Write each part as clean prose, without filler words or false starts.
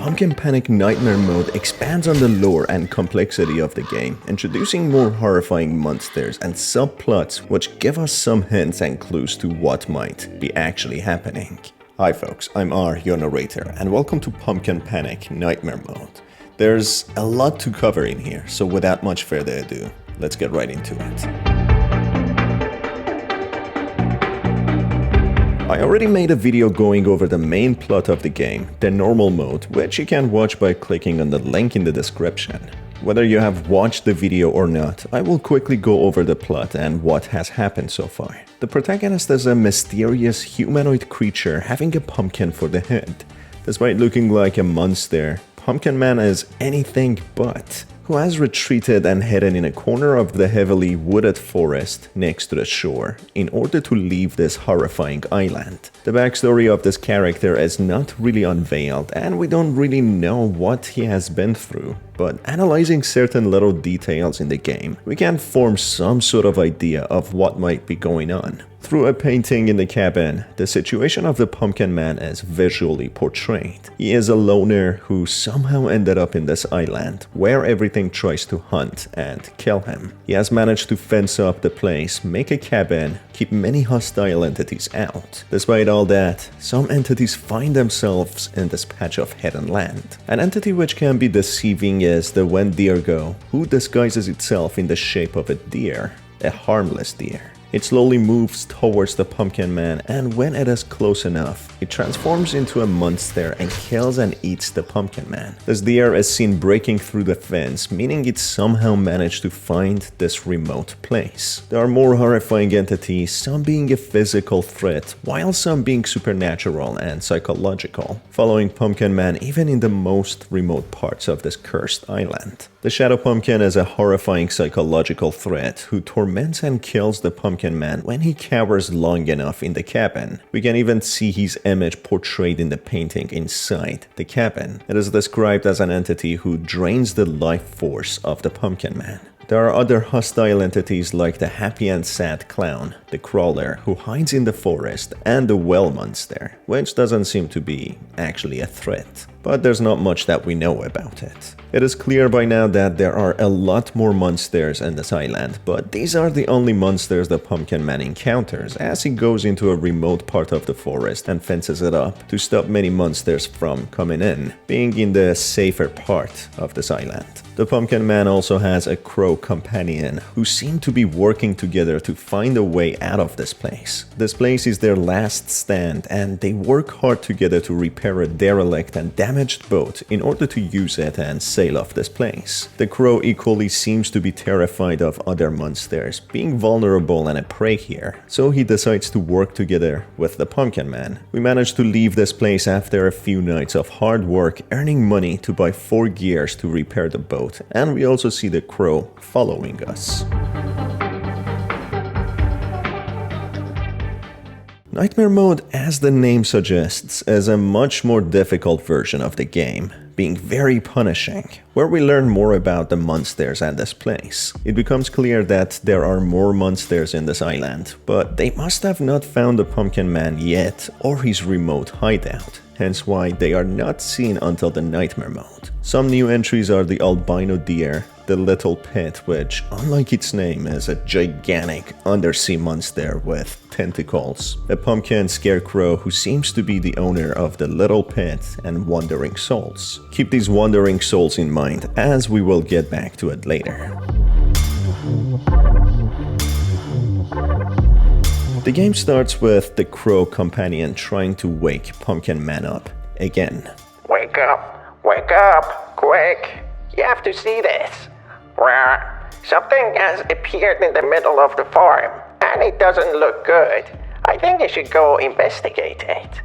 Pumpkin Panic Nightmare Mode expands on the lore and complexity of the game, introducing more horrifying monsters and subplots which give us some hints and clues to what might be actually happening. Hi folks, I'm R, your narrator, and welcome to Pumpkin Panic Nightmare Mode. There's a lot to cover in here, so without much further ado, let's get right into it. I already made a video going over the main plot of the game, the normal mode, which you can watch by clicking on the link in the description. Whether you have watched the video or not, I will quickly go over the plot and what has happened so far. The protagonist is a mysterious humanoid creature having a pumpkin for the head. Despite looking like a monster, Pumpkin Man is anything but, who has retreated and hidden in a corner of the heavily wooded forest next to the shore in order to leave this horrifying island. The backstory of this character is not really unveiled, and we don't really know what he has been through, but analyzing certain little details in the game, we can form some sort of idea of what might be going on. Through a painting in the cabin, the situation of the Pumpkin Man is visually portrayed. He is a loner who somehow ended up in this island, where everything tries to hunt and kill him. He has managed to fence up the place, make a cabin, keep many hostile entities out. Despite all that, some entities find themselves in this patch of hidden land. An entity which can be deceiving is the Wendigo, who disguises itself in the shape of a deer, a harmless deer. It slowly moves towards the Pumpkin Man, and when it is close enough, it transforms into a monster and kills and eats the Pumpkin Man. This deer is seen breaking through the fence, meaning it somehow managed to find this remote place. There are more horrifying entities, some being a physical threat, while some being supernatural and psychological, following Pumpkin Man even in the most remote parts of this cursed island. The Shadow Pumpkin is a horrifying psychological threat who torments and kills the Pumpkin Man when he cowers long enough in the cabin. We can even see his image portrayed in the painting inside the cabin. It is described as an entity who drains the life force of the Pumpkin Man. There are other hostile entities like the Happy and Sad Clown, the Crawler, who hides in the forest, and the Well Monster, which doesn't seem to be actually a threat. But there's not much that we know about it. It is clear by now that there are a lot more monsters in this island, but these are the only monsters the Pumpkin Man encounters as he goes into a remote part of the forest and fences it up to stop many monsters from coming in, being in the safer part of this island. The Pumpkin Man also has a crow companion who seem to be working together to find a way out of this place. This place is their last stand, and they work hard together to repair a derelict and damaged boat in order to use it and sail off this place. The crow equally seems to be terrified of other monsters, being vulnerable and a prey here, so he decides to work together with the Pumpkin Man. We manage to leave this place after a few nights of hard work, earning money to buy 4 gears to repair the boat. And we also see the crow following us. Nightmare Mode, as the name suggests, is a much more difficult version of the game, being very punishing, where we learn more about the monsters and this place. It becomes clear that there are more monsters in this island, but they must have not found the Pumpkin Man yet or his remote hideout, hence why they are not seen until the Nightmare Mode. Some new entries are the albino deer, the little pit, which, unlike its name, is a gigantic undersea monster with tentacles, a pumpkin scarecrow who seems to be the owner of the little pit, and wandering souls. Keep these wandering souls in mind, as we will get back to it later. The game starts with the crow companion trying to wake Pumpkin Man up again. Wake up, quick! You have to see this. Something has appeared in the middle of the farm, and it doesn't look good. I think you should go investigate it.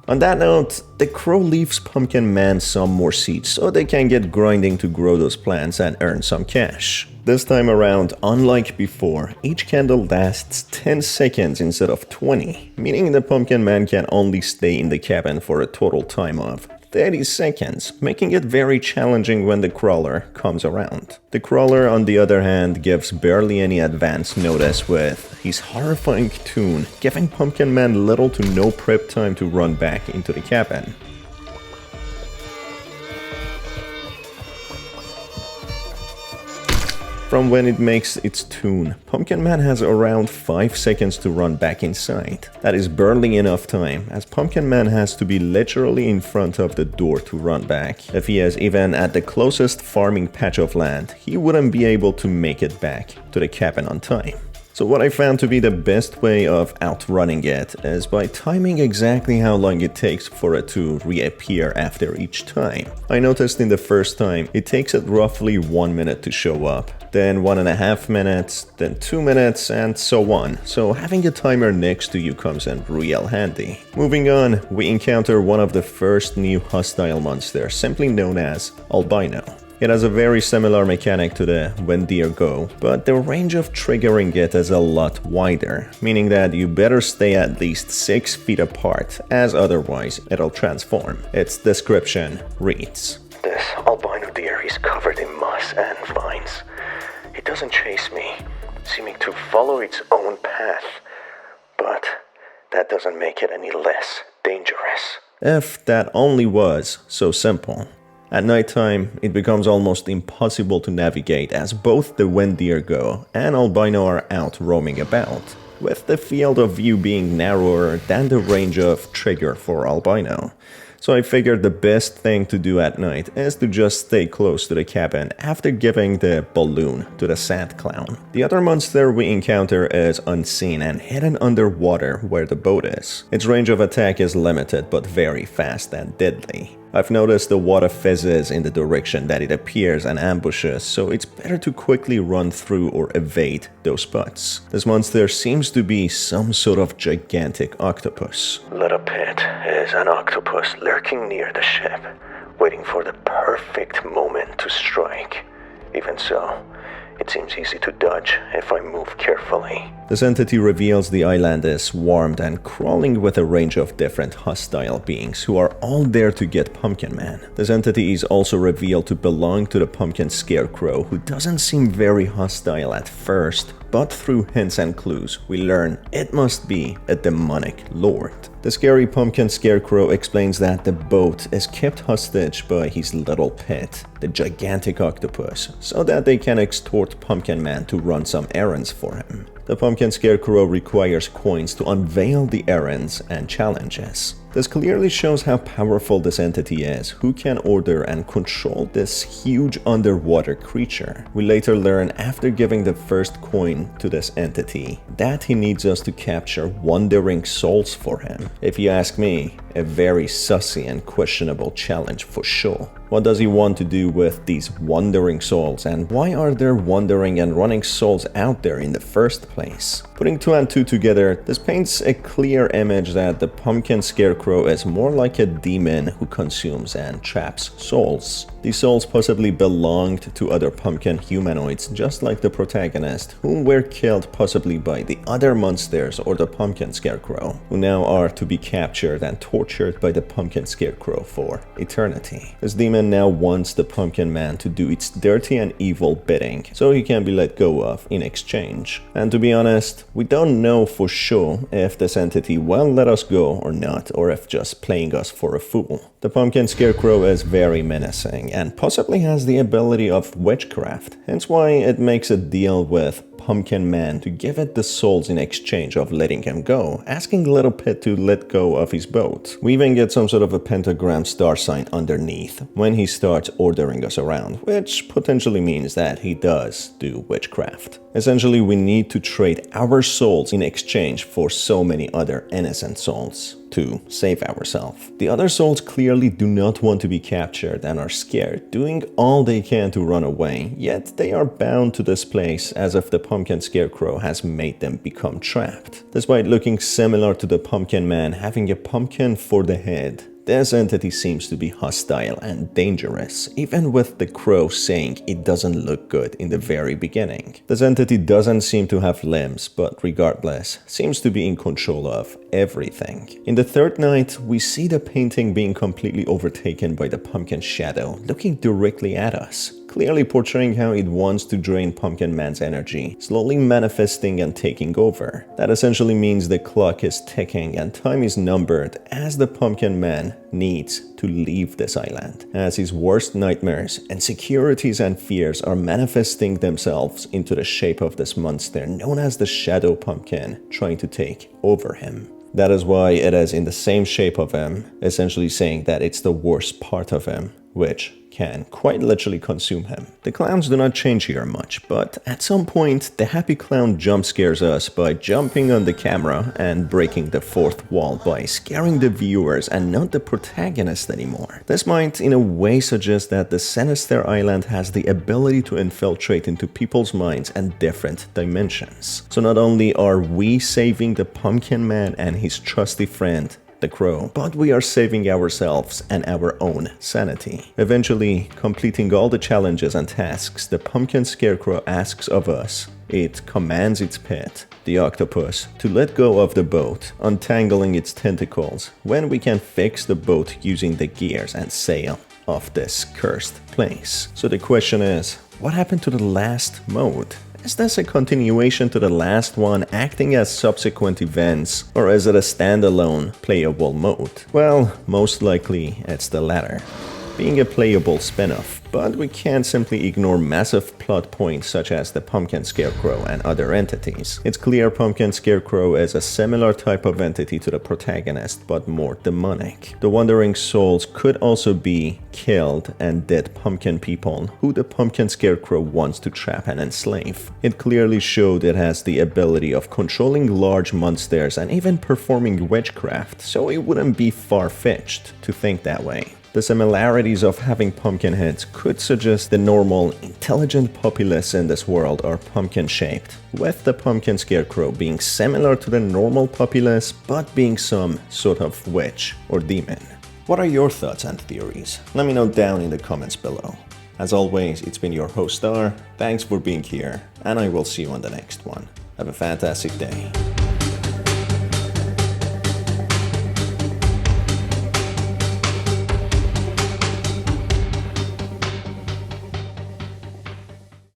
On that note, the crow leaves Pumpkin Man some more seeds so they can get grinding to grow those plants and earn some cash. This time around, unlike before, each candle lasts 10 seconds instead of 20, meaning the Pumpkin Man can only stay in the cabin for a total time of 30 seconds, making it very challenging when the crawler comes around. The crawler, on the other hand, gives barely any advance notice with his horrifying tune, giving Pumpkin Man little to no prep time to run back into the cabin. From when it makes its tune, Pumpkin Man has around 5 seconds to run back inside. That is barely enough time, as Pumpkin Man has to be literally in front of the door to run back. If he is even at the closest farming patch of land, he wouldn't be able to make it back to the cabin on time. So what I found to be the best way of outrunning it is by timing exactly how long it takes for it to reappear after each time. I noticed in the first time, it takes it roughly 1 minute to show up, then 1.5 minutes, then 2 minutes, and so on. So having a timer next to you comes in real handy. Moving on, we encounter one of the first new hostile monsters, simply known as Albino. It has a very similar mechanic to the When Deer Go, but the range of triggering it is a lot wider, meaning that you better stay at least 6 feet apart, as otherwise it'll transform. Its description reads: "This albino deer is covered in moss and vines. It doesn't chase me, seeming to follow its own path, but that doesn't make it any less dangerous." If that only was so simple. At nighttime, it becomes almost impossible to navigate as both the When Deer Go and Albino are out roaming about, with the field of view being narrower than the range of trigger for Albino. So I figured the best thing to do at night is to just stay close to the cabin after giving the balloon to the sand clown. The other monster we encounter is unseen and hidden underwater where the boat is. Its range of attack is limited but very fast and deadly. I've noticed the water fizzes in the direction that it appears and ambushes, so it's better to quickly run through or evade those spots. This monster seems to be some sort of gigantic octopus. Little Pit is an octopus lurking near the ship, waiting for the perfect moment to strike. Even so, it seems easy to dodge if I move carefully. This entity reveals the island is swarmed and crawling with a range of different hostile beings who are all there to get Pumpkin Man. This entity is also revealed to belong to the Pumpkin Scarecrow, who doesn't seem very hostile at first, but through hints and clues, we learn it must be a demonic lord. The scary Pumpkin Scarecrow explains that the boat is kept hostage by his little pet, the gigantic octopus, so that they can extort Pumpkin Man to run some errands for him. The Pumpkin Scarecrow requires coins to unveil the errands and challenges. This clearly shows how powerful this entity is, who can order and control this huge underwater creature. We later learn, after giving the first coin to this entity, that he needs us to capture wandering souls for him. If you ask me, a very sussy and questionable challenge for sure. What does he want to do with these wandering souls, and why are there wandering and running souls out there in the first place? Putting 2 and 2 together, this paints a clear image that the Pumpkin Scarecrow is more like a demon who consumes and traps souls. These souls possibly belonged to other pumpkin humanoids, just like the protagonist, whom were killed possibly by the other monsters or the Pumpkin Scarecrow, who now are to be captured and tortured by the Pumpkin Scarecrow for eternity. This demon now wants the Pumpkin Man to do its dirty and evil bidding, so he can be let go of in exchange. And to be honest, we don't know for sure if this entity will let us go or not, or if just playing us for a fool. The Pumpkin Scarecrow is very menacing and possibly has the ability of witchcraft, hence why it makes a deal with Pumpkin Man to give it the souls in exchange of letting him go, asking Little Pit to let go of his boat. We even get some sort of a pentagram star sign underneath when he starts ordering us around, which potentially means that he does do witchcraft. Essentially, we need to trade our souls in exchange for so many other innocent souls to save ourselves. The other souls clearly do not want to be captured and are scared, doing all they can to run away, yet they are bound to this place as if the Pumpkin Scarecrow has made them become trapped. Despite looking similar to the Pumpkin Man having a pumpkin for the head, this entity seems to be hostile and dangerous, even with the crow saying it doesn't look good in the very beginning. This entity doesn't seem to have limbs, but regardless, seems to be in control of everything. In the third night, we see the painting being completely overtaken by the pumpkin shadow, looking directly at us. clearly portraying how it wants to drain Pumpkin Man's energy, slowly manifesting and taking over. That essentially means the clock is ticking and time is numbered as the Pumpkin Man needs to leave this island, as his worst nightmares, insecurities and fears are manifesting themselves into the shape of this monster known as the Shadow Pumpkin, trying to take over him. That is why it is in the same shape of him, essentially saying that it's the worst part of him, which can quite literally consume him. The clowns do not change here much, but at some point, the happy clown jump scares us by jumping on the camera and breaking the fourth wall by scaring the viewers and not the protagonist anymore. This might in a way suggest that the Sinister Island has the ability to infiltrate into people's minds and different dimensions. So not only are we saving the Pumpkin Man and his trusty friend, the crow, but we are saving ourselves and our own sanity. Eventually, completing all the challenges and tasks the Pumpkin Scarecrow asks of us, it commands its pet, the octopus, to let go of the boat, untangling its tentacles, when we can fix the boat using the gears and sail off this cursed place. So the question is, what happened to the last mode? Is this a continuation to the last one, acting as subsequent events, or is it a standalone playable mode? Well, most likely it's the latter, being a playable spin-off, but we can't simply ignore massive plot points such as the Pumpkin Scarecrow and other entities. It's clear Pumpkin Scarecrow is a similar type of entity to the protagonist, but more demonic. The wandering souls could also be killed and dead pumpkin people who the Pumpkin Scarecrow wants to trap and enslave. It clearly showed it has the ability of controlling large monsters and even performing witchcraft, so it wouldn't be far-fetched to think that way. The similarities of having pumpkin heads could suggest the normal, intelligent populace in this world are pumpkin-shaped, with the Pumpkin Scarecrow being similar to the normal populace, but being some sort of witch or demon. What are your thoughts and theories? Let me know down in the comments below. As always, it's been your host Star, thanks for being here, and I will see you on the next one. Have a fantastic day.